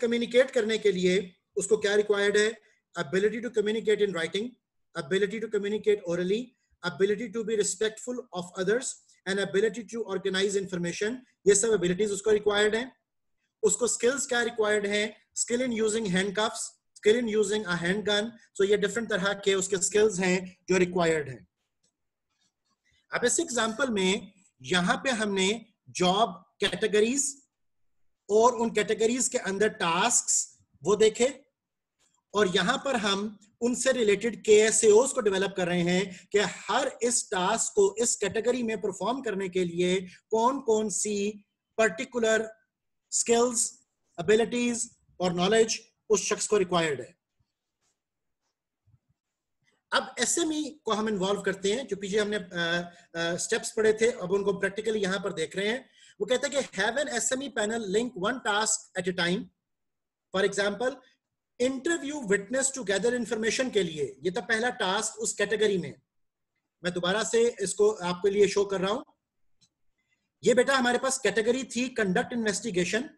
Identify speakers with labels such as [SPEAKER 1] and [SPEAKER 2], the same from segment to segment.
[SPEAKER 1] Communicate करने के लिए उसको क्या रिक्वायर्ड है? Ability to communicate in writing, ability to communicate orally, ability to be respectful of others and ability to organise information. ये सब एबिलिटीज उसको रिक्वायर्ड है। उसको स्किल्स क्या रिक्वायर्ड है? Skill in using handcuffs, skill in using a handgun. So ये different तरह के उसके स्किल्स हैं जो रिक्वायर्ड हैं। अब इस एग्जांपल में यहां पे हमने जॉब कैटेगरीज और उन कैटेगरीज के अंदर टास्क्स वो देखे, और यहां पर हम उनसे रिलेटेड KSAOs को डेवलप कर रहे हैं कि हर इस टास्क को इस कैटेगरी में परफॉर्म करने के लिए कौन कौन सी पर्टिकुलर स्किल्स, एबिलिटीज और नॉलेज उस शख्स को रिक्वायर्ड है। अब SME को हम इन्वॉल्व करते हैं, जो पीछे हमने स्टेप्स पढ़े थे, अब उनको प्रैक्टिकली यहां पर देख रहे हैं। वो कहते हैं कि have an SME panel link one task at a time. For example, interview witness to gather information के लिए, ये था पहला टास्क उस कैटेगरी में। मैं दोबारा से इसको आपके लिए शो कर रहा हूं। ये बेटा हमारे पास कैटेगरी थी कंडक्ट इन्वेस्टिगेशन।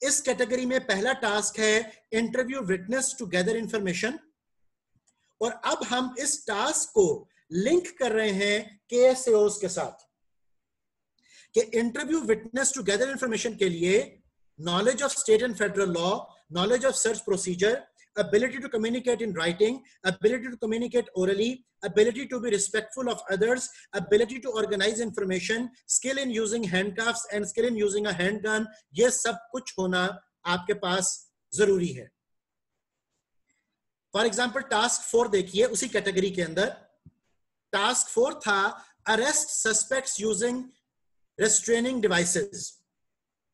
[SPEAKER 1] इस कैटेगरी में पहला टास्क है interview witness to gather information, और अब हम इस टास्क को लिंक कर रहे हैं KSAOs के साथ कि interview witness to gather information के लिए knowledge of state and federal law, knowledge of search procedure, ability to communicate in writing, ability to communicate orally, ability to be respectful of others, ability to organize information, skill in using handcuffs and skill in using a handgun, ये सब कुछ होना आपके पास जरूरी है। For example task 4 देखिए, उसी category के अंदर टास्क 4 था arrest suspects using restraining devices.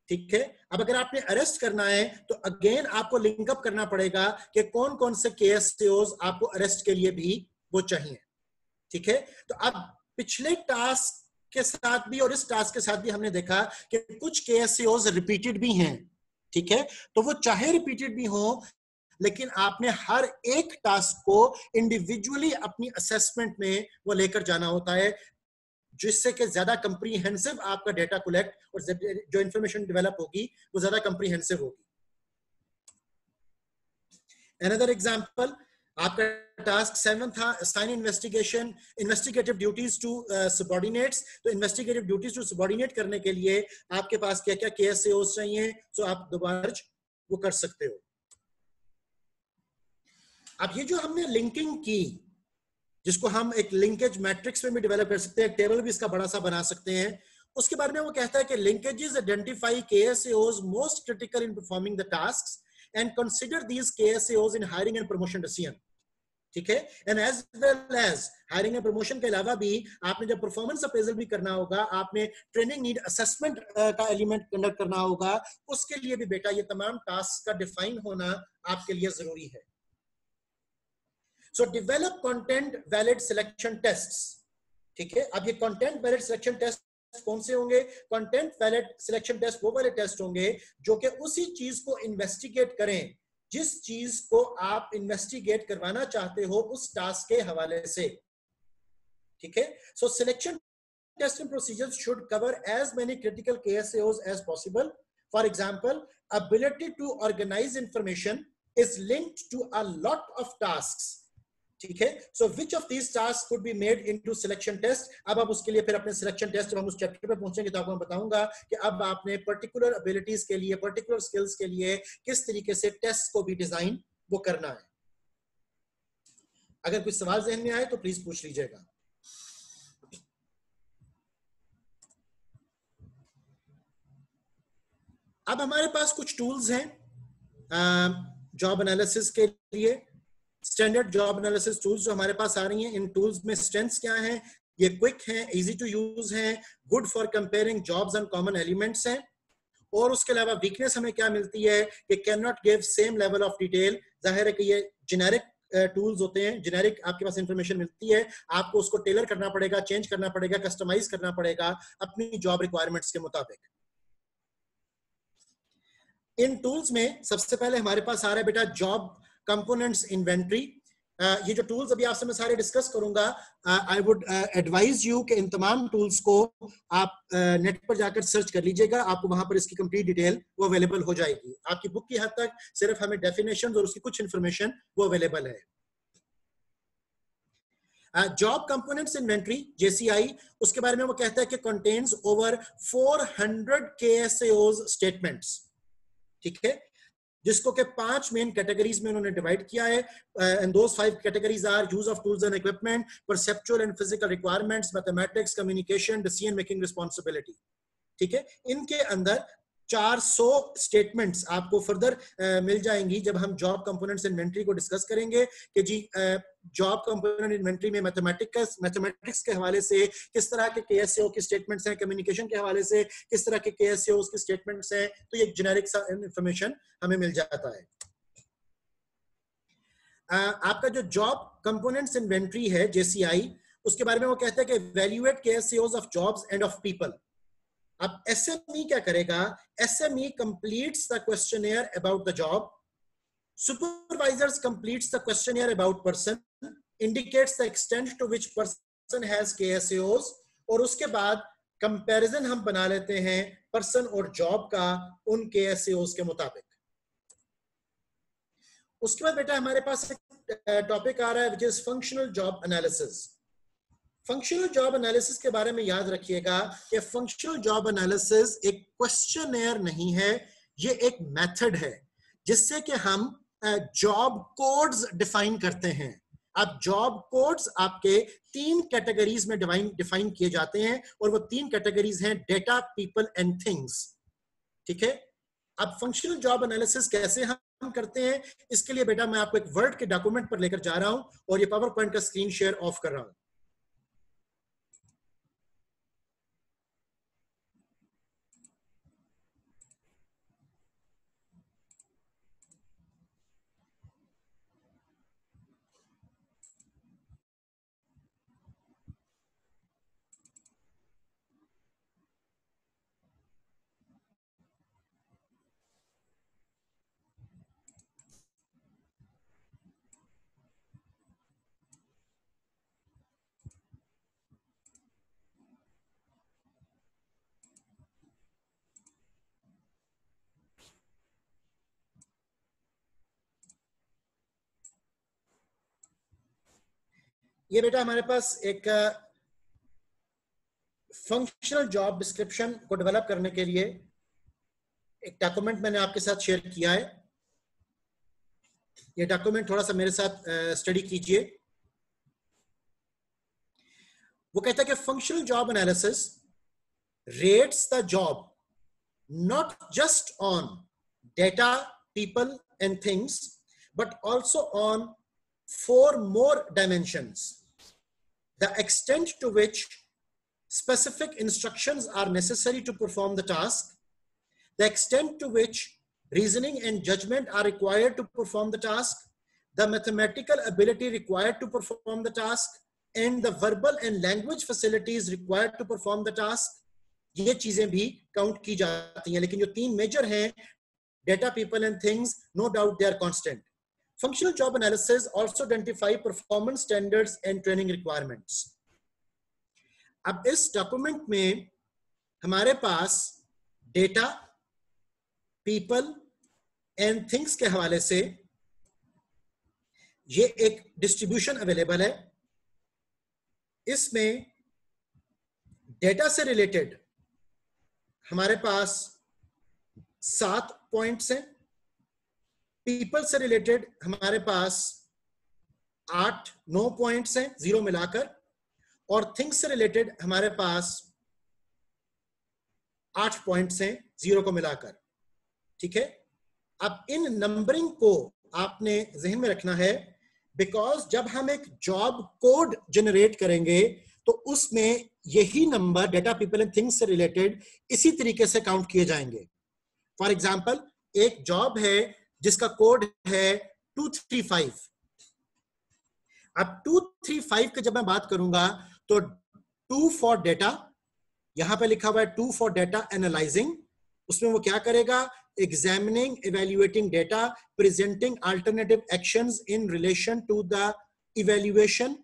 [SPEAKER 1] ठीक है, अब अगर आपने अरेस्ट करना है तो अगेन आपको लिंकअप करना पड़ेगा कि कौन कौन से KSAOs आपको अरेस्ट के लिए भी वो चाहिए। ठीक है, तो अब पिछले टास्क के साथ भी और इस टास्क के साथ भी हमने देखा कि कुछ KSAOs रिपीटेड भी हैं। ठीक है, तो वो चाहे रिपीटेड भी हो, लेकिन आपने हर एक टास्क को इंडिविजुअली अपनी असेसमेंट में वो लेकर जाना होता है, जिससे कि ज्यादा कंप्रीहेंसिव आपका डेटा कलेक्ट और जो इंफॉर्मेशन डेवलप होगी वो ज्यादा कंप्रीहेंसिव होगी। अनदर एग्जांपल, आपका टास्क 7 था assign investigative duties to subordinates. तो इन्वेस्टिगेटिव ड्यूटीज टू सबऑर्डिनेट करने के लिए आपके पास क्या क्या KSAOs चाहिए, सो आप दोबारा वो कर सकते हो। अब ये जो हमने लिंकिंग की, जिसको हम एक लिंकेज मैट्रिक्स में भी डेवलप कर सकते हैं, टेबल भी इसका बड़ा सा बना सकते हैं, उसके बारे में वो कहता है कि linkages identify KSAOs most critical in performing the tasks and consider these KSAOs in hiring and promotion decision. ठीक है, and as well as hiring and promotion के अलावा भी आपने जब परफॉर्मेंस अप्रेजल भी करना होगा, आपने ट्रेनिंग नीड असेसमेंट का एलिमेंट कंडक्ट करना होगा, उसके लिए भी बेटा ये तमाम टास्क का डिफाइन होना आपके लिए जरूरी है। So develop content valid selection tests। ठीक है, अब ये content valid selection tests कौन से होंगे? content valid selection test वो वाले टेस्ट होंगे जो कि उसी चीज को इन्वेस्टिगेट करें जिस चीज को आप इन्वेस्टिगेट करवाना चाहते हो उस टास्क के हवाले से। ठीक है, so selection test and procedures should cover as many critical KSAOs as possible. For example, ability to organize information is linked to a lot of tasks। ठीक है, so which of these task could be made into selection test. अब आप उसके लिए फिर अपने selection test, जब हम उस चैप्टर पे पहुंचेंगे तो आपको मैं बताऊंगा कि अब आपने पर्टिकुलर एबिलिटीज के लिए, पर्टिकुलर स्किल्स के लिए किस तरीके से टेस्ट को भी डिजाइन वो करना है। अगर कोई सवाल ज़हन में आए तो प्लीज पूछ लीजिएगा। अब हमारे पास कुछ टूल्स हैं जॉब एनालिसिस के लिए, स्टैंडर्ड जॉब एनालिसिस टूल्स जो हमारे पास आ रही हैं। इन टूल्स में स्ट्रेंथ्स क्या हैं? ये क्विक हैं, इजी टू यूज हैं, good for comparing jobs and common elements हैं। और उसके अलावा वीकनेस हमें क्या मिलती है कि can not give same level of detail. जाहिर है कि ये जेनेरिक टूल्स होते हैं, जेनेरिक आपके पास इंफॉर्मेशन मिलती है, आपको उसको टेलर करना पड़ेगा, चेंज करना पड़ेगा, कस्टमाइज करना पड़ेगा अपनी जॉब रिक्वायरमेंट्स के मुताबिक। इन टूल्स में सबसे पहले हमारे पास आ रहा है बेटा जॉब कंपोनेंट्स इन्वेंट्री। ये जो टूल्स अभी आपसे मैं सारे डिस्कस करूंगा, आई वुड एडवाइज यू कि इन तमाम टूल्स को आप नेट पर जाकर सर्च कर लीजिएगा, आपको वहां पर इसकी कंप्लीट डिटेल वो अवेलेबल हो जाएगी। आपकी बुक की हद तक सिर्फ हमें डेफिनेशंस और उसकी कुछ इंफॉर्मेशन वो अवेलेबल है। जॉब कंपोनेंट्स इन्वेंटरी JCI, उसके बारे में वो कहता है कि कंटेन्स ओवर 400 KSAOs स्टेटमेंट्स, ठीक है, जिसको के 5 मेन कैटेगरीज में उन्होंने डिवाइड किया है। And those 5 categories are use of tools and equipment, perceptual and physical requirements, mathematics, communication, decision making responsibility, ठीक है। इनके अंदर 400 स्टेटमेंट्स आपको फर्दर मिल जाएंगी जब हम जॉब कंपोनेंट्स इन्वेंटरी को डिस्कस करेंगे कि जी जॉब कंपोनेंट इन्वेंटरी में मैथमेटिक्स के हवाले से किस तरह के KSAO की स्टेटमेंट्स हैं, कम्युनिकेशन के हवाले से किस तरह के KSAO की स्टेटमेंट्स हैं, तो ये जेनेरिक सा इंफॉर्मेशन हमें मिल जाता है। आपका जो जॉब कंपोनेंट्स इन्वेंटरी है JCI, उसके बारे में वो कहता है कि evaluate KSAOs of jobs end of people. अब SME क्या करेगा? SME completes the questionnaire about the job, supervisors completes the questionnaire about person, indicates the extent to which person has KSAOs, और उसके बाद कंपैरिजन हम बना लेते हैं पर्सन और जॉब का उन KSAOs के मुताबिक। उसके बाद बेटा हमारे पास एक टॉपिक आ रहा है, which is functional job analysis. Functional job analysis के बारे में याद रखिएगा कि फंक्शनल जॉब एनालिसिस एक क्वेश्चनर नहीं है, ये एक मेथड है जिससे कि हम जॉब कोड्स डिफाइन करते हैं। अब जॉब कोड्स आपके 3 कैटेगरीज में डिफाइन किए जाते हैं और वो 3 कैटेगरीज हैं डेटा, पीपल एंड थिंग्स, ठीक है। अब फंक्शनल जॉब एनालिसिस कैसे हम करते हैं, इसके लिए बेटा मैं आपको एक वर्ड के डॉक्यूमेंट पर लेकर जा रहा हूं और ये पावर पॉइंट का स्क्रीन शेयर ऑफ कर रहा हूं। ये बेटा हमारे पास एक फंक्शनल जॉब डिस्क्रिप्शन को डेवलप करने के लिए एक डॉक्यूमेंट मैंने आपके साथ शेयर किया है। ये डॉक्यूमेंट थोड़ा सा मेरे साथ स्टडी कीजिए। वो कहता है कि functional job analysis rates the job not just on data, people and things, but also on 4 more dimensions: the extent to which specific instructions are necessary to perform the task, the extent to which reasoning and judgment are required to perform the task, the mathematical ability required to perform the task, and the verbal and language facilities required to perform the task। ये चीजें भी count की जाती हैं, लेकिन जो 3 major हैं data, people and things, no doubt they are constant. Functional job analysis also identify performance standards and training requirements. अब इस डॉक्यूमेंट में हमारे पास डेटा, पीपल एंड थिंग्स के हवाले से ये एक डिस्ट्रीब्यूशन अवेलेबल है। इसमें डेटा से रिलेटेड हमारे पास 7 पॉइंट्स हैं, पीपल से रिलेटेड हमारे पास 8-9 पॉइंट्स हैं 0 मिलाकर, और थिंग्स से रिलेटेड हमारे पास 8 पॉइंट्स हैं 0 को मिलाकर, ठीक है। अब इन नंबरिंग को आपने जहन में रखना है, बिकॉज जब हम एक जॉब कोड जनरेट करेंगे तो उसमें यही number data, people and things से रिलेटेड इसी तरीके से काउंट किए जाएंगे। फॉर एग्जांपल, एक जॉब है जिसका कोड है 235। अब 235 की जब मैं बात करूंगा तो 2 फॉर डेटा, यहां पे लिखा हुआ है 2 फॉर डेटा एनालाइजिंग। उसमें वो क्या करेगा? Examining, evaluating data, presenting alternative actions in relation to the evaluation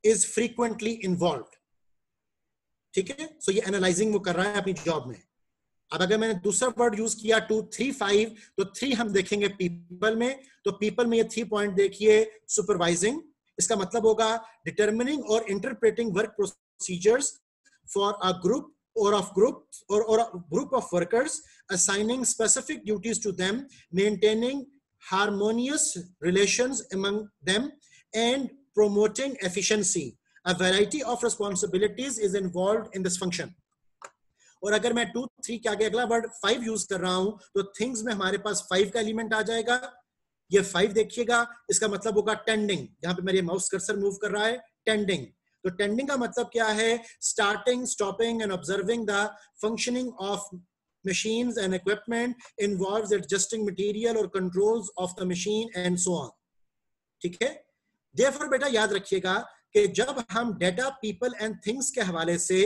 [SPEAKER 1] is frequently involved. ठीक है, सो ये एनालाइजिंग वो कर रहा है अपनी जॉब में। अब अगर मैंने दूसरा वर्ड यूज किया 2, 3, 5, तो 3 हम देखेंगे पीपल में, तो पीपल में ये 3 पॉइंट देखिए, सुपरवाइजिंग, इसका मतलब होगा डिटर्मिनिंग और interpreting work procedures for a group or of groups or a group of workers, assigning specific duties to them, maintaining harmonious relations among them, and promoting efficiency. A variety of responsibilities is involved in this function. और अगर मैं 2, 3 के आगे अगला word 5 use कर रहा हूं, तो थिंग्स में हमारे पास 5 का एलिमेंट आ जाएगा। ये 5 देखिएगा, इसका मतलब होगा टेंडिंग, जहां पे मेरे माउस कर्सर मूव कर रहा है, टेंडिंग। तो टेंडिंग का मतलब क्या है? Starting, stopping and observing the functioning of machines and equipment, involves adjusting material or controls of the machine and so on. ठीक है, therefore बेटा याद रखिएगा कि जब हम डेटा, पीपल एंड थिंग्स के हवाले से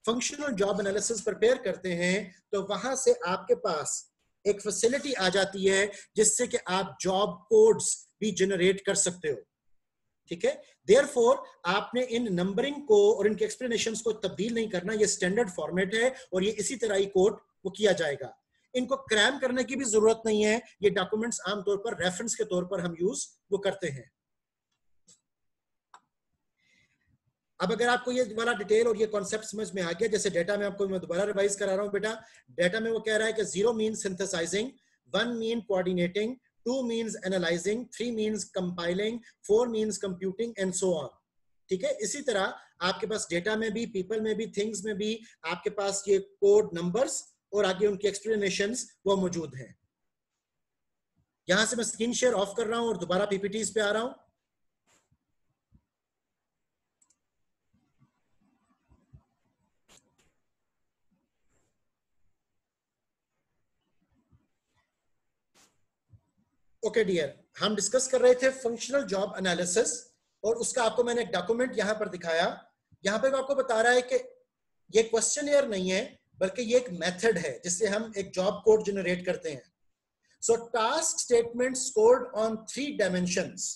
[SPEAKER 1] फंक्शनल जॉब एनालिसिस प्रिपेयर करते हैं, तो वहां से आपके पास एक फैसिलिटी आ जाती है जिससे कि आप जॉब कोड्स भी जनरेट कर सकते हो। ठीक है, देयरफॉर आपने इन नंबरिंग को और इनके एक्सप्लेनेशंस को तब्दील नहीं करना, ये स्टैंडर्ड फॉर्मेट है और ये इसी तरह ही कोड वो किया जाएगा। इनको क्रैम करने की भी जरूरत नहीं है, ये डॉक्यूमेंट्स आमतौर पर रेफरेंस के तौर पर हम यूज वो करते हैं। अब अगर आपको ये वाला डिटेल और ये कॉन्सेप्ट समझ में आ गया, जैसे डेटा में आपको मैं दोबारा रिवाइज करा रहा हूं बेटा, डेटा में वो कह रहा है कि 0 mean synthesising, 1 mean coordinating, 2 means analyzing, 3 means compiling, 4 means computing and so on. ठीक है, इसी तरह आपके पास डेटा में भी, पीपल में भी, थिंग्स में भी आपके पास ये कोड नंबर्स और आगे उनकी एक्सप्लेनेशंस वो मौजूद हैं। यहां से मैं स्क्रीन शेयर ऑफ कर रहा हूं और दोबारा पीपीटीज पे आ रहा हूं। ओके डियर, हम डिस्कस कर रहे थे फंक्शनल जॉब एनालिसिस और उसका आपको मैंने डॉक्यूमेंट यहां पर दिखाया। यहां पे आपको बता रहा है कि ये क्वेश्चनियर नहीं है, बल्कि ये एक मेथड है जिससे हम एक जॉब कोड जनरेट करते हैं। सो task statement scored on 3 dimensions.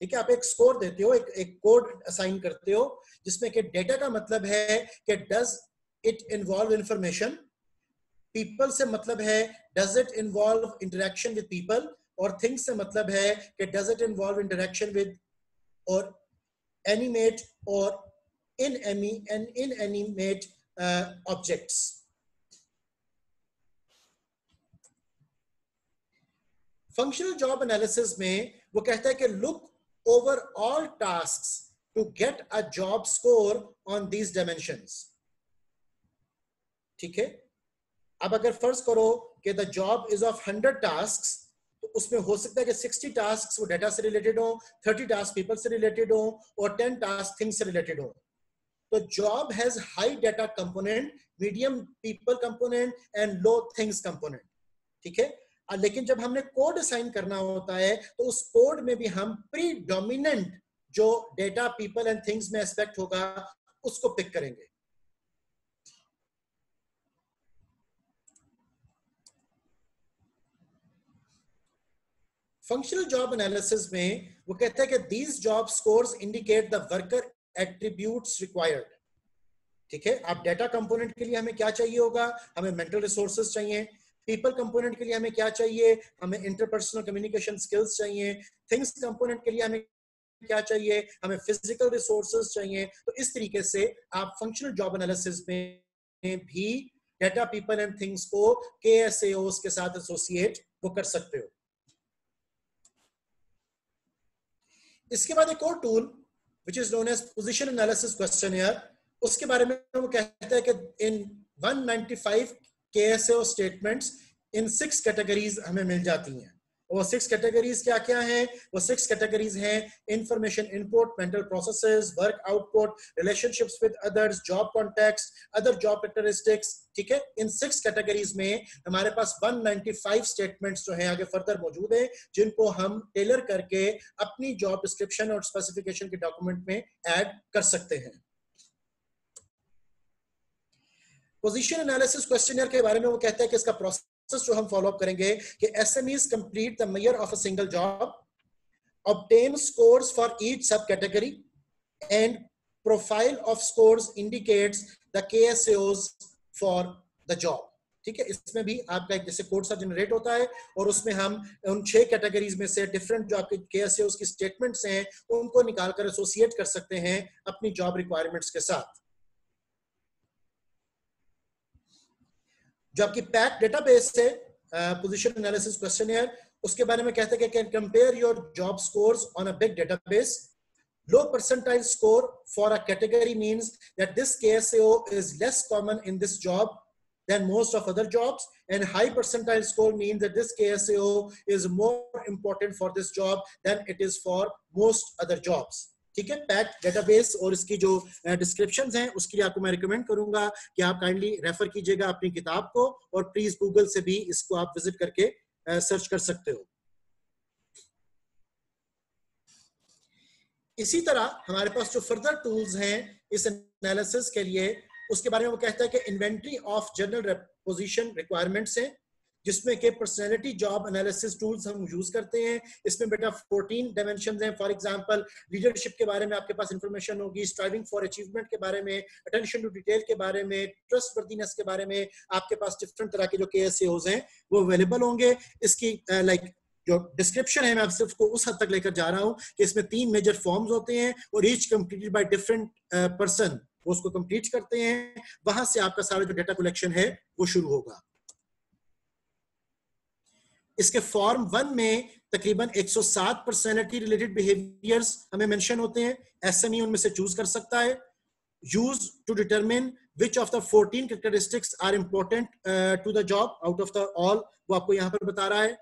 [SPEAKER 1] ठीक है, आप एक स्कोर देते हो, एक कोड असाइन करते हो, जिसमें कि डेटा का मतलब है कि does it involve information, people से मतलब है does it involve interaction with people, और थिंग्स से मतलब है कि does it involve interaction with और एनिमेट और inanimate objects. Functional job analysis में वो कहता है कि look over all tasks to get a job score on these dimensions. ठीक है, अब अगर फर्ज करो कि the job is of 100 tasks, तो उसमें हो सकता है कि 60 टास्क वो डेटा से रिलेटेड हो, 30 टास्क पीपल से रिलेटेड हो और 10 टास्क थिंग्स से रिलेटेड हो। तो job has high data component, medium people component and low things component. ठीक है, लेकिन जब हमने कोड असाइन करना होता है तो उस कोड में भी हम प्रीडोमिनेंट जो डेटा, पीपल एंड थिंग्स में एस्पेक्ट होगा उसको पिक करेंगे। फंक्शनल जॉब एनालिसिस में वो कहता है कि these job scores indicate the worker attributes required. ठीक है, अब डेटा कंपोनेंट के लिए हमें क्या चाहिए होगा? हमें मेंटल रिसोर्सेज चाहिए। पीपल कंपोनेंट के लिए हमें क्या चाहिए? हमें इंटरपर्सनल कम्युनिकेशन स्किल्स चाहिए। थिंग्स कंपोनेंट के लिए हमें क्या चाहिए? हमें फिजिकल रिसोर्सेज चाहिए। तो इस तरीके से आप फंक्शनल जॉब एनालिसिस में भी डेटा, पीपल एंड थिंग्स को KSAOs के साथ एसोसिएट वो कर सकते हो। इसके बाद एक और tool which is known as position analysis questionnaire, उसके बारे में वो कहता है कि in 195 KSAO statements in 6 categories हमें मिल जाती हैं। वो 6 कैटेगरीज क्या क्या हैं? वो 6 कैटेगरीज हैं information input, mental processes, work output, relationships with others, job context, other job characteristics. ठीक है, इन 6 कैटेगरीज में हमारे पास 195 स्टेटमेंट्स जो हैं आगे फर्दर मौजूद है, जिनको हम टेलर करके अपनी जॉब डिस्क्रिप्शन और स्पेसिफिकेशन के डॉक्यूमेंट में ऐड कर सकते हैं। पोजीशन एनालिसिस क्वेश्चनियर के बारे में वो कहता है कि इसका प्रोसेस जो हम फॉलो अप करेंगे कि SMEs complete the measure of a single job, obtain scores for each subcategory, and profile of scores indicates the KSAOs for the job. ठीक है, इसमें भी आपका एक जैसे कोड सा जनरेट होता है और उसमें हम उन 6 कैटेगरीज में से डिफरेंट जो आपके KSAOs की स्टेटमेंट्स हैं उनको निकालकर एसोसिएट कर सकते हैं अपनी जॉब रिक्वायरमेंट्स के साथ। जो आपकी पैक डेटाबेस है, पोजीशन एनालिसिस क्वेश्चनियर, उसके बारे में कहते हैं कि can compare your job scores on a big database. Low percentile score for a category means that this KSAO is less common in this job than most of other jobs, and high percentile score means that this KSAO is more important for this job than it is for most other jobs. ठीक है, packed database और इसकी जो descriptions हैं उसके लिए आपको मैं रिकमेंड करूंगा कि आप काइंडली रेफर कीजिएगा अपनी किताब को, और प्लीज गूगल से भी इसको आप विजिट करके सर्च कर सकते हो। इसी तरह हमारे पास जो फर्दर टूल्स हैं इस एनालिसिस के लिए, उसके बारे में वो कहता है कि inventory of general position requirements हैं, जिसमें के पर्सनैलिटी जॉब एनालिसिस टूल्स हम यूज करते हैं। इसमें बेटा 14 डायमेंशंस हैं। फॉर एग्जांपल लीडरशिप के बारे में आपके पास इंफॉर्मेशन होगी, स्ट्राइविंग फॉर अचीवमेंट के बारे में, अटेंशन टू डिटेल के बारे में, ट्रस्टवर्दीनेस के बारे में, आपके पास डिफरेंट तरह के जो KSAOs हैं वो अवेलेबल होंगे। इसकी लाइक जो डिस्क्रिप्शन है मैं आप सिर्फ को उस हद तक लेकर जा रहा हूं कि इसमें 3 मेजर फॉर्म्स होते हैं और each completed by different person, वो उसको कंप्लीट करते हैं। वहां से आपका सारा जो डेटा कलेक्शन है वो शुरू होगा। इसके फॉर्म 1 में तकरीबन 107 पर्सनैलिटी रिलेटेड बिहेवियर्स हमें मेंशन होते हैं। SME उनमें से चूज कर सकता है। Use to determine which of the 14 characteristics are important to the job out of the all, वो आपको यहाँ पर बता रहा है।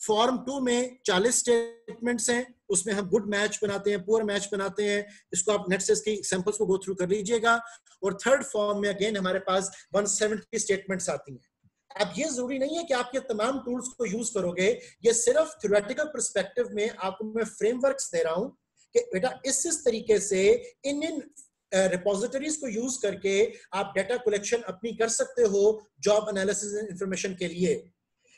[SPEAKER 1] फॉर्म 2 में 40 स्टेटमेंट्स हैं, उसमें हम गुड मैच बनाते हैं, पुअर मैच बनाते हैं। इसको आप नेट से इसकी सैंपल्स को गो थ्रू कर लीजिएगा। और थर्ड फॉर्म में अगेन हमारे पास 170 स्टेटमेंट्स आती हैं। अब ये जरूरी नहीं है कि आप ये तमाम टूल्स को यूज करोगे, ये सिर्फ थ्योरेटिकल पर्सपेक्टिव में आपको मैं फ्रेमवर्क्स दे रहा हूं कि बेटा इस तरीके से इन रिपोजिटरीज को यूज करके आप डेटा कलेक्शन अपनी कर सकते हो जॉब एनालिसिस इंफॉर्मेशन के लिए।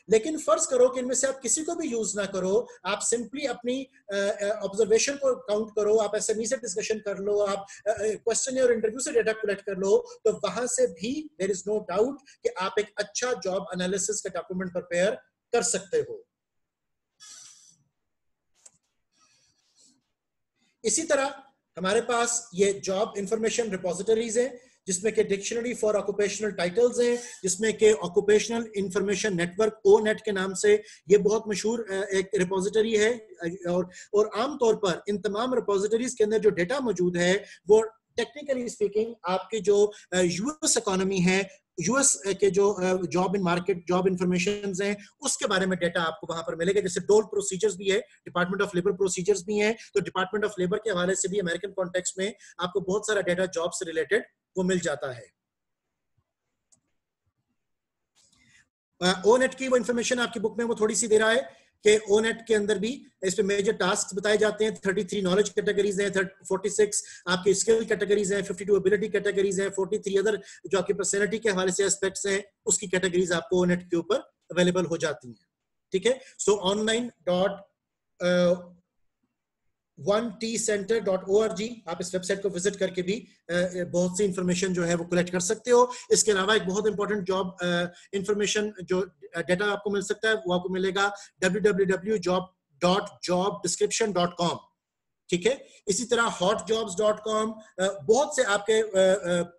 [SPEAKER 1] लेकिन फर्ज करो कि इनमें से आप किसी को भी यूज ना करो, आप सिंपली अपनी ऑब्जर्वेशन को काउंट करो, आप SME से डिस्कशन कर लो, आप क्वेश्चन और इंटरव्यू से डेटा कलेक्ट कर लो, तो वहां से भी देयर इज नो डाउट कि आप एक अच्छा जॉब एनालिसिस का डॉक्यूमेंट प्रिपेयर कर सकते हो। इसी तरह हमारे पास ये जॉब इंफॉर्मेशन रिपोजिटरीज है, जिसमें के डिक्शनरी फॉर ऑक्यूपेशनल टाइटल्स हैं, जिसमें के ऑक्यूपेशनल इंफॉर्मेशन नेटवर्क ONET के नाम से ये बहुत मशहूर एक रिपोजिटरी है। और आमतौर पर इन तमाम रिपोजिटरीज के अंदर जो डेटा मौजूद है वो टेक्निकली स्पीकिंग आपकी जो US इकोनॉमी है, US के जो job in market job information हैं उसके बारे में डेटा आपको वहां पर मिलेगा। जैसे डोल प्रोसीजर्स भी है, डिपार्टमेंट ऑफ लेबर प्रोसीजर्स भी है, तो डिपार्टमेंट ऑफ लेबर के हवाले से भी अमेरिकन कॉन्टेक्स्ट में आपको बहुत सारा डेटा जॉब से रिलेटेड वो मिल जाता है। ONET की वो इंफॉर्मेशन आपकी बुक में वो थोड़ी सी दे रहा है कि ONET के अंदर भी इस पे मेजर टास्क बताए जाते हैं। 33 नॉलेज कैटेगरीज हैं, 46 आपकी स्किल कैटेगरीज हैं, 52 एबिलिटी कैटेगरीज हैं, 43 अदर जो आपकी पर्सनैलिटी के हवाले से एस्पेक्ट्स हैं उसकी कैटेगरीज आपको ONET के ऊपर अवेलेबल हो जाती हैं। ठीक है, सो online.1tcenter.org आप इस वेबसाइट को विजिट करके भी बहुत सी इंफॉर्मेशन जो है वो कलेक्ट कर सकते हो। इसके अलावा एक बहुत इंपॉर्टेंट जॉब इंफॉर्मेशन जो डेटा आपको मिल सकता है वो आपको मिलेगा www.job.jobdescription.com। ठीक है, इसी तरह hotjobs.com, बहुत से आपके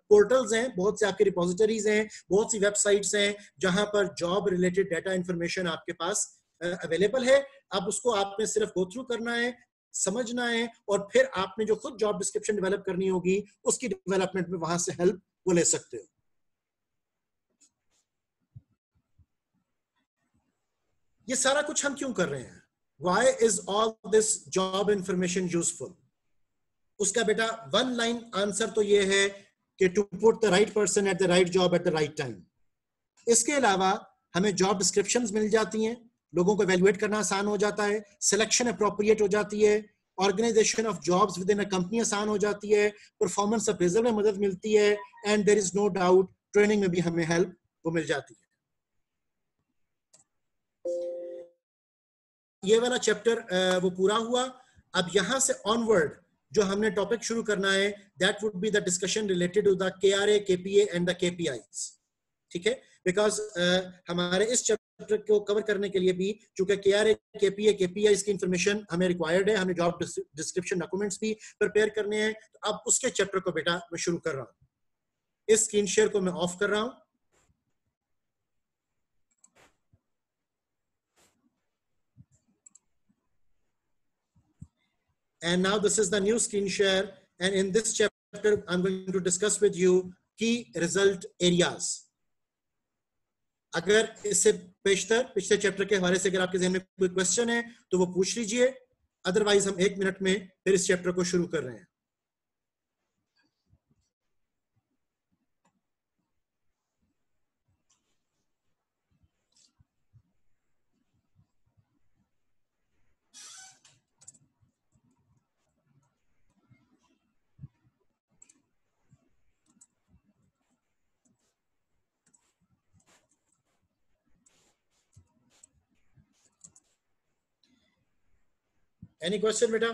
[SPEAKER 1] पोर्टल्स हैं, बहुत से आपके रिपोजिटरीज हैं, बहुत सी वेबसाइट्स हैं जहां पर जॉब रिलेटेड डेटा इंफॉर्मेशन आपके पास अवेलेबल है। अब उसको आपने सिर्फ गो थ्रू करना है, समझना है, और फिर आपने जो खुद जॉब डिस्क्रिप्शन डेवलप करनी होगी उसकी डेवलपमेंट में वहां से हेल्प वो ले सकते हो। ये सारा कुछ हम क्यों कर रहे हैं? Why is all this job information useful? उसका बेटा वन लाइन आंसर तो ये है कि to put the right person at the right job at the right time. इसके अलावा हमें जॉब डिस्क्रिप्शंस मिल जाती हैं, लोगों को एवेल्युएट करना आसान हो जाता है, सिलेक्शन अप्रोप्रिएट हो जाती है, organisation of jobs within a company आसान हो जाती है, परफॉर्मेंस अप्रेजल में मदद मिलती है, and there is no doubt training में भी हमें हेल्प वो मिल जाती है। ये वाला चैप्टर वो पूरा हुआ। अब यहां से ऑनवर्ड जो हमने टॉपिक शुरू करना है, that would be the discussion related to the KRA, KPA and the KPIs. ठीक है, बिकॉज हमारे इस चैप्टर को कवर करने के लिए भी चूंकि KRA, KPA, KPIs की इंफॉर्मेशन हमें रिक्वायर्ड है, हमें जॉब डिस्क्रिप्शन डॉक्यूमेंट्स भी प्रिपेयर करने हैं, तो अब उसके चैप्टर को बेटा मैं शुरू कर रहा हूं. इस स्क्रीन शेयर को मैं ऑफ कर रहा हूं. And now this is the new screen share, and in this chapter I'm going to discuss with you key result areas. अगर इससे पिछले चैप्टर के हवाले से अगर आपके ज़हन में कोई क्वेश्चन है तो वो पूछ लीजिए, अदरवाइज हम 1 मिनट में फिर इस चैप्टर को शुरू कर रहे हैं. Any question, beta?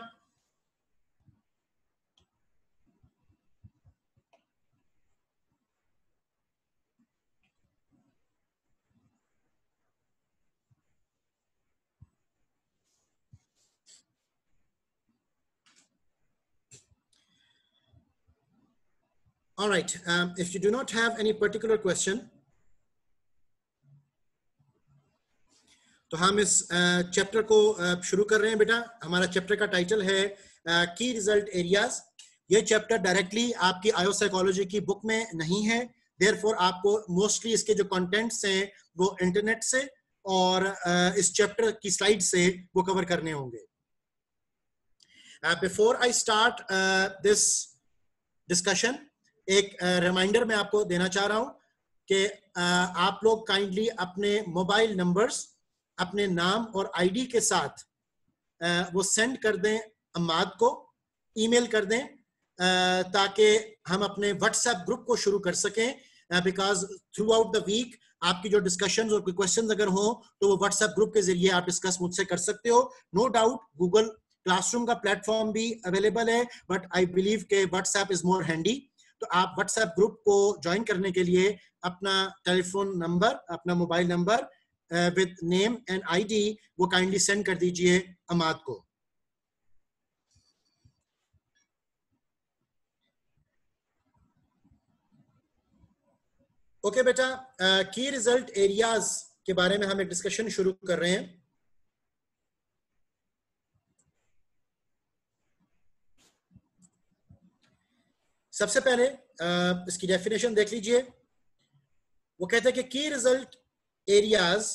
[SPEAKER 1] All right. If you do not have any particular question, तो हम इस चैप्टर को शुरू कर रहे हैं बेटा. हमारा चैप्टर का टाइटल है की रिजल्ट एरियाज. ये चैप्टर डायरेक्टली आपकी आयो साइकोलॉजी की बुक में नहीं है, देयरफॉर आपको मोस्टली इसके जो कंटेंट्स हैं वो इंटरनेट से और इस चैप्टर की स्लाइड से वो कवर करने होंगे. Before I start this discussion, एक रिमाइंडर मैं आपको देना चाह रहा हूं कि आप लोग काइंडली अपने मोबाइल नंबर्स अपने नाम और आईडी के साथ वो सेंड कर दें अम्माद को, ईमेल कर दें, ताकि हम अपने व्हाट्सएप ग्रुप को शुरू कर सकें. Because throughout the week आपकी जो डिस्कशंस और कोई क्वेश्चंस अगर हो तो वो व्हाट्सएप ग्रुप के जरिए आप डिस्कस मुझसे कर सकते हो. नो डाउट गूगल क्लासरूम का प्लेटफॉर्म भी अवेलेबल है, बट आई बिलीव के व्हाट्सएप इज मोर हैंडी. तो आप व्हाट्सएप ग्रुप को ज्वाइन करने के लिए अपना टेलीफोन नंबर, अपना mobile number with name and ID वो kindly send कर दीजिए अमाद को. ओके बेटा, की रिजल्ट एरियाज के बारे में हम एक डिस्कशन शुरू कर रहे हैं. सबसे पहले इसकी डेफिनेशन देख लीजिए. वो कहते हैं कि की result areas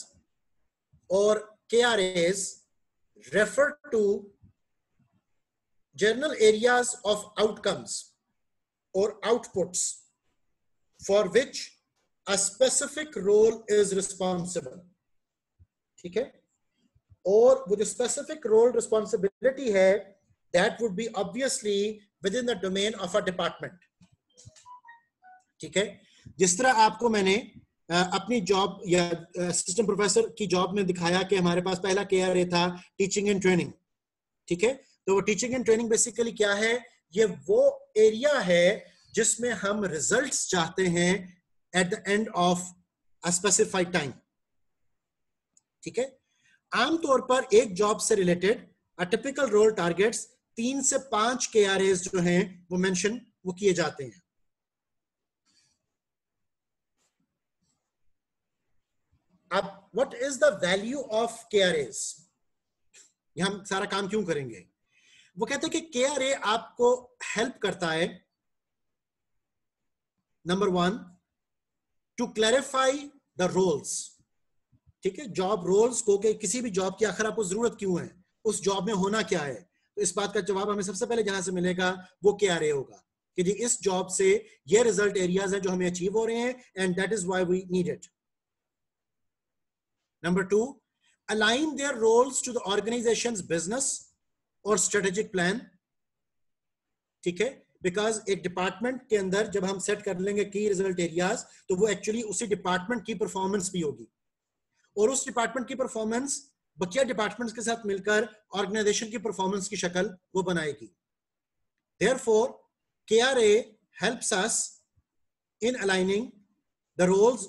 [SPEAKER 1] or KRAs refer to general areas of outcomes or outputs for which a specific role is responsible. ठीक है, और वो जो specific role responsibility है that would be obviously within the domain of a department. ठीक है, जिस तरह आपको मैंने अपनी जॉब या असिस्टेंट प्रोफेसर की जॉब में दिखाया कि हमारे पास पहला KRA था टीचिंग एंड ट्रेनिंग. ठीक है, तो वो टीचिंग एंड ट्रेनिंग बेसिकली क्या है, ये वो एरिया है जिसमें हम रिजल्ट्स चाहते हैं at the end of a specified time. ठीक है, आमतौर पर एक जॉब से related a typical role targets 3 से 5 KRAs जो हैं वो मेंशन वो किए जाते हैं. अब what is the value of KRAs, ये हम सारा काम क्यों करेंगे. वो कहते हैं कि KRA आपको हेल्प करता है, number 1, to clarify the roles. ठीक है, जॉब रोल्स को, कि किसी भी जॉब की आखिर आपको जरूरत क्यों है, उस जॉब में होना क्या है. तो इस बात का जवाब हमें सबसे पहले जहां से मिलेगा वो KRA होगा कि जी इस जॉब से ये रिजल्ट एरियाज हैं जो हमें अचीव हो रहे हैं, and that is why we need it. Number 2, align their roles to the organization's business or strategic plan. ठीक है, बिकॉज एक डिपार्टमेंट के अंदर जब हम सेट कर लेंगे की रिजल्ट एरियाज तो वो एक्चुअली उसी डिपार्टमेंट की परफॉर्मेंस भी होगी, और उस डिपार्टमेंट की परफॉर्मेंस बकिया डिपार्टमेंट्स के साथ मिलकर ऑर्गेनाइजेशन की परफॉर्मेंस की शक्ल वो बनाएगी। Therefore, KRA helps us in aligning the roles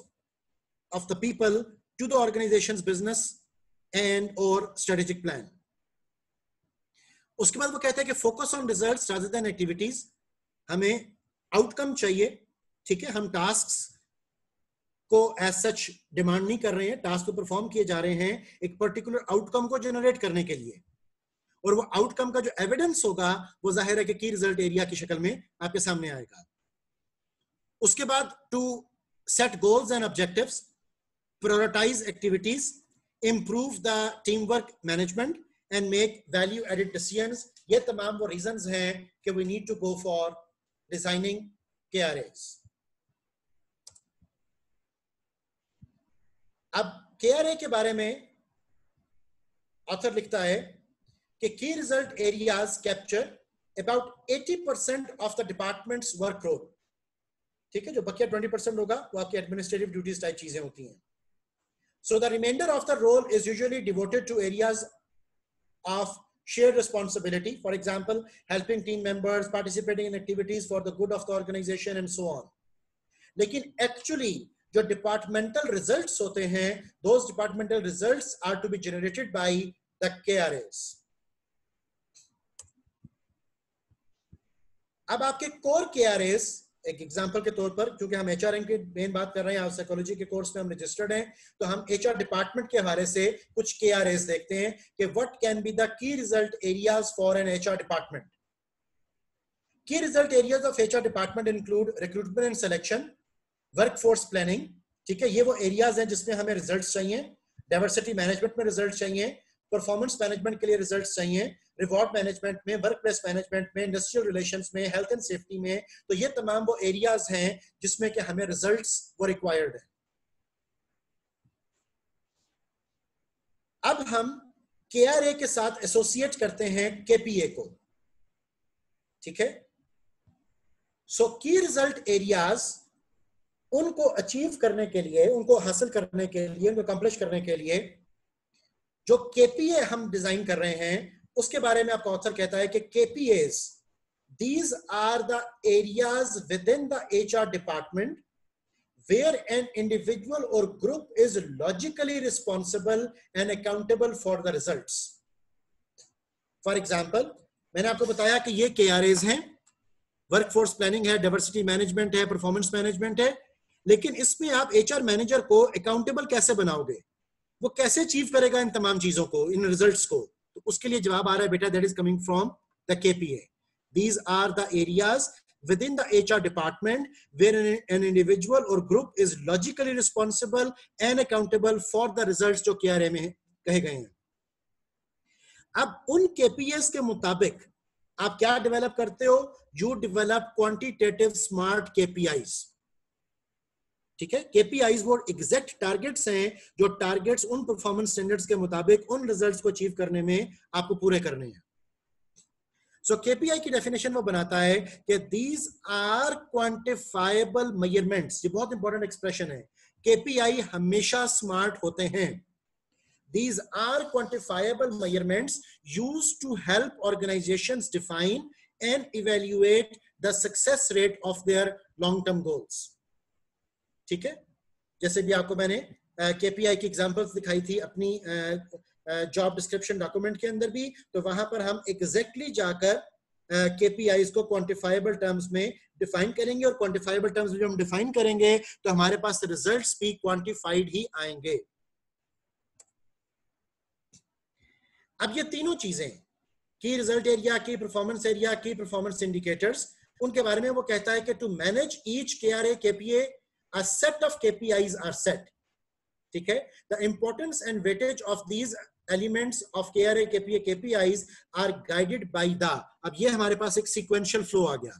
[SPEAKER 1] of the people to the organization's business and or strategic plan. उसके बाद वो कहते हैं कि focus on results rather than activities. हमें आउटकम चाहिए, ठीक है, हम टास्क्स को एज सच डिमांड नहीं कर रहे हैं, टास्क तो परफॉर्म किए जा रहे हैं एक पर्टिकुलर आउटकम को जनरेट करने के लिए, और वो आउटकम का जो एविडेंस होगा वो जाहिर है कि की रिजल्ट एरिया की शक्ल में आपके सामने आएगा। उसके बाद to set goals and objectives, prioritise activities, improve the team work management and make value added decisions. ये तमाम वो रीजंस हैं कि we need to go for designing KRAs। अब KRA के बारे में ऑथर लिखता है कि की result areas capture about 80% of the departments workload. ठीक है, जो बकिया 20% होगा वो आपकी एडमिनिस्ट्रेटिव ड्यूटीज टाइप चीजें होती हैं। So the reminder of the role is usually devoted to areas of shared responsibility, for example helping team members, participating in activities for the good of the organization and so on. लेकिन actually जो departmental results होते हैं, those departmental results are to be generated by the KRAs. अब आपके core KRAs, एक example के तौर पर, क्योंकि हम HRM की मेन बात कर रहे हैं, आप साइकोलॉजी के कोर्स में हम रजिस्टर्ड हैं, तो हम HR डिपार्टमेंट के हवाले से कुछ KRAs देखते हैं कि what can be the key result areas for an HR department. Key result areas of HR department include recruitment and selection, workforce planning, ठीक है, ये वो एरियाज हैं जिसमें हमें रिजल्ट्स चाहिए, डाइवर्सिटी मैनेजमेंट में रिजल्ट चाहिए, परफॉर्मेंस मैनेजमेंट के लिए रिजल्ट्स चाहिए, रिवॉर्ड मैनेजमेंट में, वर्क प्लेस मैनेजमेंट में, इंडस्ट्रियल रिलेशंस में, हेल्थ एंड सेफ्टी में। तो ये तमाम वो एरियाज हैं जिसमें कि हमें रिजल्ट्स वो रिक्वायर्ड है। अब हम KRA के साथ एसोसिएट करते हैं KPA को, ठीक है। सो की रिजल्ट एरियाज उनको अचीव करने के लिए, उनको हासिल करने के लिए, उनको अकम्प्लिश करने के लिए जो KPA हम डिजाइन कर रहे हैं उसके बारे में आपका ऑथर कहता है कि KPAs, these are the areas within the HR department where an individual or group is logically responsible and accountable for the results. For example, मैंने आपको बताया कि ये KRAs हैं, वर्कफोर्स प्लानिंग है, डाइवर्सिटी मैनेजमेंट है, परफॉर्मेंस मैनेजमेंट है, लेकिन इसमें आप HR मैनेजर को अकाउंटेबल कैसे बनाओगे, वो कैसे अचीव करेगा इन तमाम चीजों को, इन रिजल्ट्स को? तो उसके लिए जवाब आ रहा है बेटा, that is coming from the KPA. These are the areas within the HR department where an individual or group is logically responsible and accountable for the results जो KRA में कहे गए हैं। अब उन KPAs के मुताबिक आप क्या डेवलप करते हो? You develop quantitative smart KPIs, ठीक है। KPIs वो एग्जैक्ट टारगेट्स हैं जो टारगेट्स उन परफॉर्मेंस स्टैंडर्ड्स के मुताबिक उन रिजल्ट्स को अचीव करने में आपको पूरे करने हैं। सो KPI की डेफिनेशन वो बनाता है कि these are quantifiable measurements। ये बहुत इंपॉर्टेंट एक्सप्रेशन है, KPI हमेशा स्मार्ट होते हैं। These are quantifiable measurements used to help organizations define and evaluate the success rate of their long-term goals। ठीक है, जैसे भी आपको मैंने KPI की एग्जांपल्स दिखाई थी अपनी जॉब डिस्क्रिप्शन डॉक्यूमेंट के अंदर भी, तो वहां पर हम एग्जैक्टली जाकर KPIs को क्वांटिफाइबल टर्म्स में डिफाइन करेंगे, और क्वांटिफाइबल टर्म्स में जब हम डिफाइन करेंगे तो हमारे पास रिजल्ट्स भी क्वांटिफाइड ही आएंगे। अब ये तीनों चीजें, key result area, key performance area, key performance indicators, उनके बारे में वो कहता है कि to manage each KRA KPA a set of KPIs are set, ठीक है। The importance and weightage of these elements of KRA KPA KPIs are guided by the, अब ये हमारे पास एक सीक्वेंशियल फ्लो आ गया।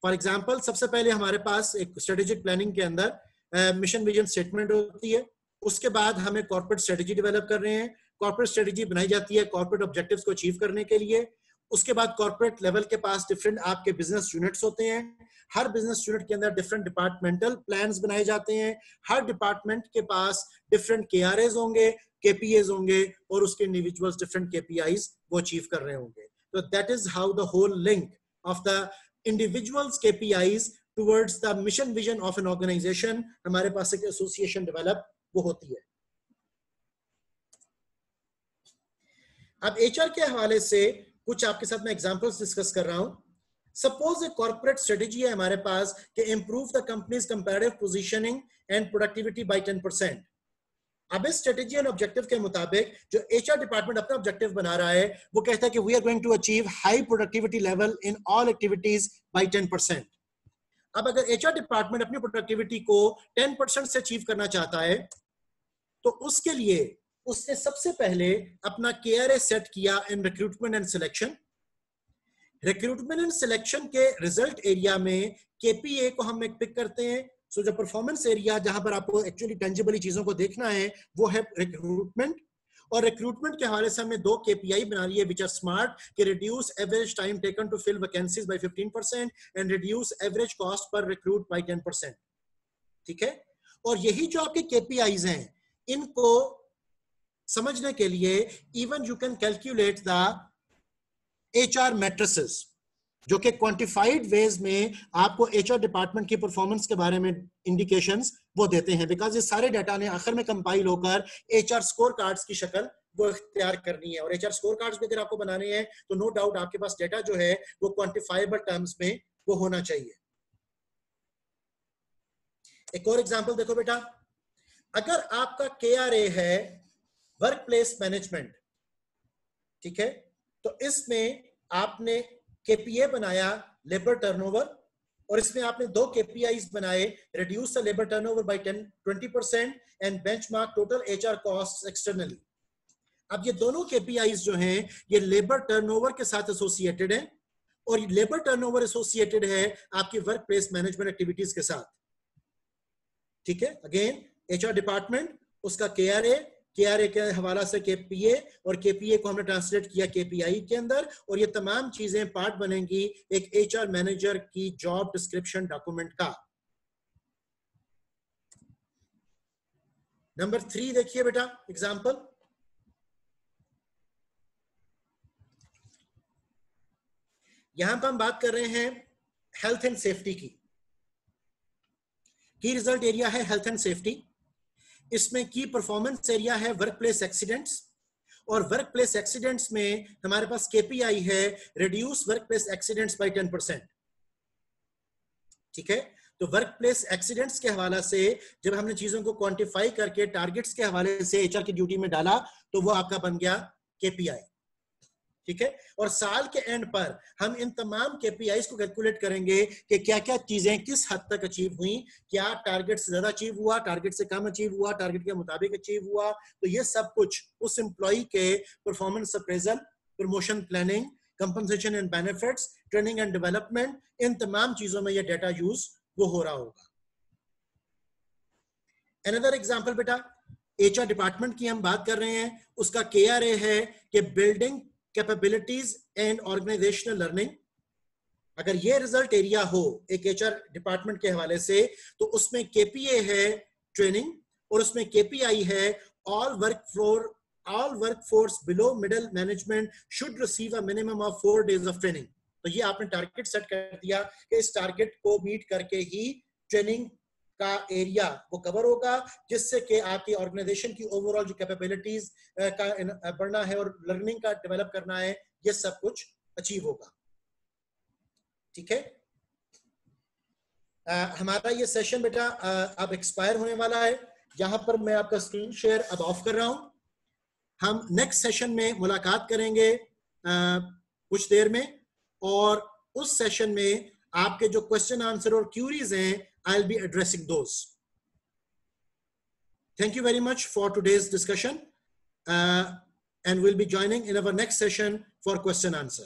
[SPEAKER 1] फॉर एग्जांपल, सबसे पहले हमारे पास एक स्ट्रेटेजिक प्लानिंग के अंदर मिशन विजन स्टेटमेंट होती है, उसके बाद हमें कॉर्पोरेट स्ट्रेटेजी डेवलप कर रहे हैं, कॉर्पोरेट स्ट्रेटेजी बनाई जाती है कॉर्पोरेट ऑब्जेक्टिव्स को अचीव करने के लिए, उसके बाद कॉर्पोरेट लेवल के पास डिफरेंट आपके बिजनेस यूनिट्स होते हैं, हर बिजनेस यूनिट के अंदर डिफरेंट डिपार्टमेंटल प्लान्स बनाए जाते हैं, हर डिपार्टमेंट के पास डिफरेंट केआरएस होंगे, केपीएस होंगे और उसके इंडिविजुअल्स डिफरेंट केपीआईज वो अचीव कर रहे होंगे। तो that is how the whole link of the individuals KPIs towards the mission vision of an organisation हमारे पास एक एसोसिएशन डेवलप वो होती है। अब एचआर के हवाले से कुछ आपके साथ मैं एग्जांपल्स डिस्कस कर रहा हूं। सपोज ए कॉर्पोरेट स्ट्रेटेजी है हमारे पास कि improve the companies comparative positioning and productivity bye 10%। अब इस स्ट्रेटेजी एंड ऑब्जेक्टिव के मुताबिक जो एचआर डिपार्टमेंट अपना ऑब्जेक्टिव बना रहा है वो कहता है कि we are going to achieve high productivity level in all activities by 10%। अब अगर एचआर डिपार्टमेंट अपनी प्रोडक्टिविटी को 10% से अचीव करना चाहता है तो उसके लिए उसने सबसे पहले अपना केआरए सेट किया इन recruitment and selection. Recruitment and selection के रिजल्ट एरिया में केपीए को हम एक पिक करते हैं। सो जो परफॉर्मेंस एरिया जहां पर आपको एक्चुअली टेंजिबली चीजों को देखना है वो है रिक्रूटमेंट, और रिक्रूटमेंट के हवाले से हमने दो केपीआई बना लिए विच आर स्मार्ट कि reduce average time taken to fill vacancies by 15% and reduce average cost per recruit by 10%। ठीक है, और यही जो आपके केपीआईज हैं इनको समझने के लिए even you can calculate the HR matrices जो कि क्वांटिफाइड वेज में आपको एचआर डिपार्टमेंट की परफॉर्मेंस के बारे में इंडिकेशंस वो देते हैं, बिकॉज ये सारे डाटा ने आखिर में कंपाइल होकर एचआर स्कोर कार्ड्स की शक्ल वो इख्तियार करनी है। और एचआर स्कोर कार्ड्स भी अगर आपको बनाने हैं तो नो डाउट आपके पास डाटा जो है वो क्वांटिफाइबल टर्म्स में वो होना चाहिए। एक और एग्जांपल देखो बेटा, अगर आपका केआरए है वर्क प्लेस मैनेजमेंट, ठीक है, तो इसमें आपने केपीए बनाया लेबर टर्नओवर और इसमें आपने दो केपीआईज बनाए reduce the labour turnover by 20% and benchmark total HR costs externally. अब ये दोनों केपीआईज जो हैं ये लेबर टर्नओवर के साथ एसोसिएटेड हैं और लेबर टर्नओवर एसोसिएटेड है आपकी वर्क प्लेस मैनेजमेंट एक्टिविटीज के साथ। ठीक है, अगेन एचआर डिपार्टमेंट उसका केआरए के हवाला से केपीए और केपीए को हमने ट्रांसलेट किया केपीआई के अंदर, और ये तमाम चीजें पार्ट बनेंगी एक एचआर मैनेजर की जॉब डिस्क्रिप्शन डॉक्यूमेंट का। नंबर 3 देखिए बेटा एग्जांपल, यहां पर हम बात कर रहे हैं हेल्थ एंड सेफ्टी की रिजल्ट एरिया है हेल्थ एंड सेफ्टी। इसमें की परफॉर्मेंस एरिया है वर्क प्लेस एक्सीडेंट्स, और वर्क प्लेस एक्सीडेंट्स में हमारे पास केपीआई है reduce workplace accidents by 10%। ठीक है, तो वर्क प्लेस एक्सीडेंट्स के हवाला से जब हमने चीजों को क्वांटिफाई करके टारगेट्स के हवाले से एचआर की ड्यूटी में डाला तो वो आपका बन गया केपीआई। ठीक है, और साल के एंड पर हम इन तमाम केपीआईज को कैलकुलेट करेंगे कि क्या क्या चीजें किस हद तक अचीव हुई, क्या टारगेट से ज्यादा अचीव हुआ, टारगेट से कम अचीव हुआ, टारगेट के मुताबिक अचीव हुआ। तो ये सब कुछ उस एम्प्लॉय के performance appraisal, promotion planning, compensation and benefits, training and development, इन तमाम चीजों में ये डाटा यूज वो हो रहा होगा। अनदर एग्जांपल बेटा, एचआर डिपार्टमेंट की हम बात कर रहे हैं, उसका केआरए है कि building capabilities and organisational learning. अगर ये रिजल्ट एरिया हो एक एचआर डिपार्टमेंट के हवाले से तो उसमें केपीए है ट्रेनिंग और उसमें केपीआई है all workforce below middle management should receive a minimum of 4 days of training. तो ये आपने टारगेट सेट कर दिया कि इस टारगेट को मीट करके ही ट्रेनिंग का एरिया वो कवर होगा, जिससे कि आपकी ऑर्गेनाइजेशन की ओवरऑल जो कैपेबिलिटीज का बढ़ना है और लर्निंग का डेवलप करना है ये सब कुछ अचीव होगा। ठीक है, हमारा ये सेशन बेटा अब एक्सपायर होने वाला है। यहां पर मैं आपका स्क्रीन शेयर अब ऑफ कर रहा हूं। हम नेक्स्ट सेशन में मुलाकात करेंगे कुछ देर में, और उस सेशन में आपके जो क्वेश्चन आंसर और क्यूरीज हैं I'll be addressing those. Thank you very much for today's discussion, and we'll be joining in our next session for question answer.